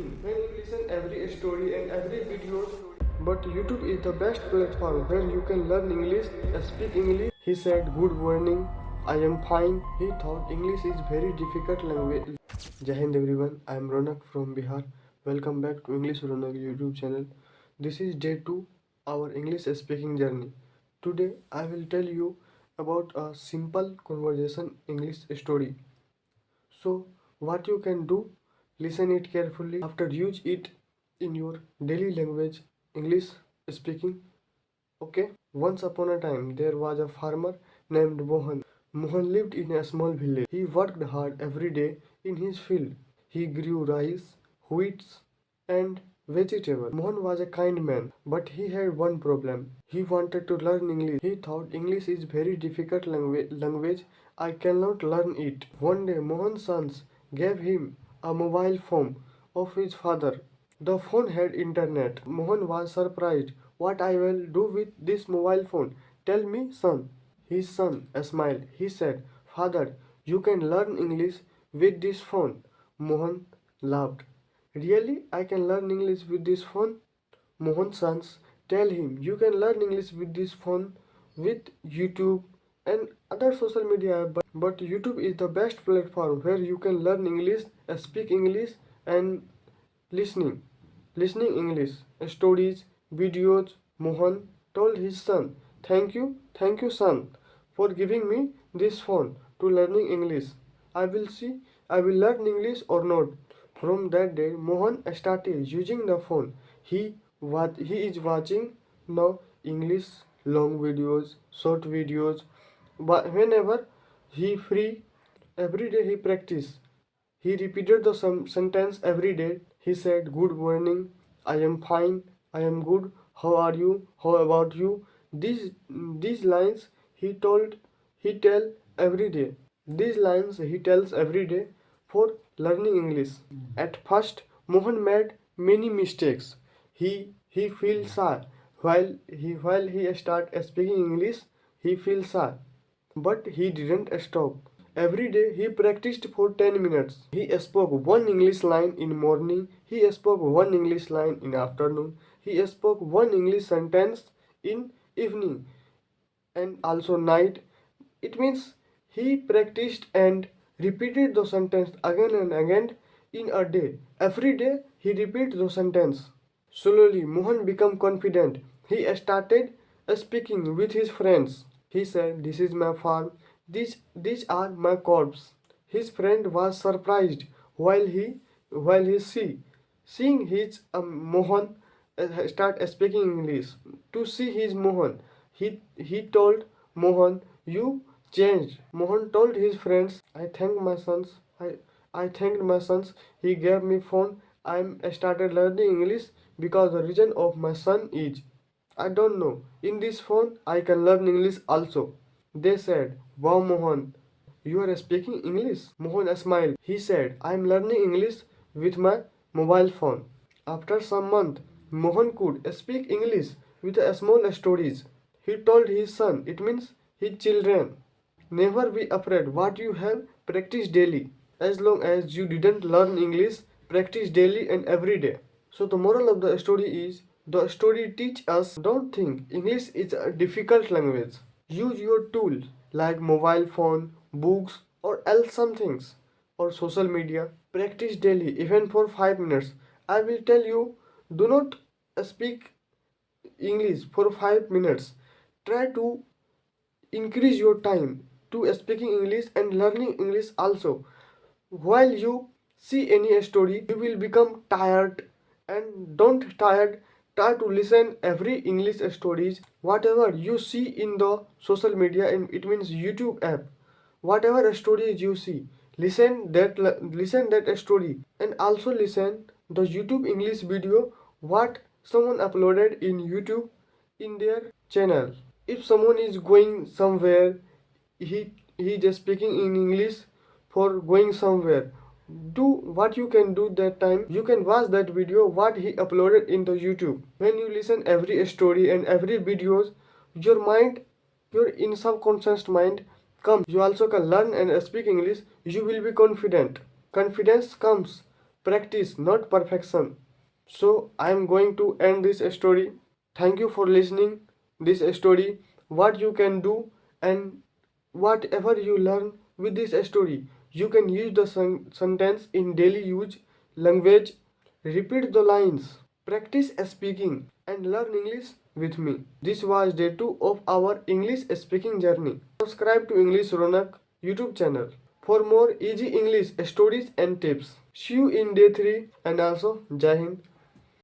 speaking. When you listen every story and every video, but YouTube is the best platform where you can learn English, speak English. He said, "Good morning. I am fine." He thought English is very difficult language. Jai Hind everyone. I am Ronak from Bihar. Welcome back to English Ronak YouTube channel. This is day 2 our English speaking journey. Today I will tell you about a simple conversation English story. So, what you can do, listen it carefully after use it in your daily language, English speaking. Okay? Once upon a time, there was a farmer named Mohan. Mohan lived in a small village. He worked hard every day in his field. He grew rice, wheat, and vegetable. Mohan was a kind man, but he had one problem. He wanted to learn English. He thought English is very difficult language. I cannot learn it. One day Mohan's sons gave him a mobile phone of his father. The phone had internet. Mohan was surprised. What I will do with this mobile phone? Tell me, son. His son smiled. He said, "Father, you can learn English with this phone." Mohan laughed. "Really? I can learn English with this phone?" Mohan's sons tell him, "You can learn English with this phone, with YouTube and other social media app, but YouTube is the best platform where you can learn English, speak English and listening English, stories, videos." Mohan told his son, thank you son, for giving me this phone to learning English. I will see I will learn English or not." From that day, Mohan started using the phone. He is watching now English long videos, short videos, but whenever he free, every day he practice. He repeated the sentence every day. He said, "Good morning. I am fine. I am good. How are you? How about you?" These lines he tell every day. These lines he tells every day for learning English. At first, Mohan made many mistakes. He feels shy while he start speaking English. He feels shy, but he didn't stop. Every day he practiced for 10 minutes. He spoke one English line in morning, he spoke one English line in afternoon, he spoke one English sentence in evening and also night. It means he practiced and repeated the sentence again and again in a day. Every day he repeat the sentence. Slowly Mohan became confident. He started speaking with his friends. He said, "This is my farm. These are my crops." His friend was surprised while he seeing his Mohan start speaking English. To see his Mohan, he told Mohan, "You changed." Mohan told his friends, "I thank my sons. I thanked my sons. He gave me phone. I started learning English because the reason of my son is, I don't know. In this phone, I can learn English also." They said, "Wow, Mohan, you are speaking English." Mohan smiled. He said, "I am learning English with my mobile phone." After some months, Mohan could speak English with small stories. He told his son, it means his children, "Never be afraid what you have practiced daily. As long as you didn't learn English, practice daily and every day." So the moral of the story is, the story teach us, don't think English is a difficult language. Use your tools like mobile phone, books or else some things or social media. Practice daily even for 5 minutes. I will tell you, do not speak English for 5 minutes. Try to increase your time to speaking English and learning English also. While you see any story, you will become tired, and don't tired. Try to listen every English stories. Whatever you see in the social media, and it means YouTube app. Whatever stories you see, listen that story, and also listen the YouTube English video what someone uploaded in YouTube in their channel. If someone is going somewhere, he just speaking in English for going somewhere, do what you can do that time. You can watch that video what he uploaded in the YouTube. When you listen every story and every videos, your mind, your in subconscious mind comes. You also can learn and speak English. You will be confident. Confidence comes practice, not perfection. So I am going to end this story. Thank you for listening this story. What you can do and whatever you learn with this story, you can use the sentence in daily use language. Repeat the lines, practice speaking, and learn English with me. This was day 2 of our English speaking journey. Subscribe to English Ronak YouTube channel for more easy English stories and tips. See you in day 3 and also Jai Hind.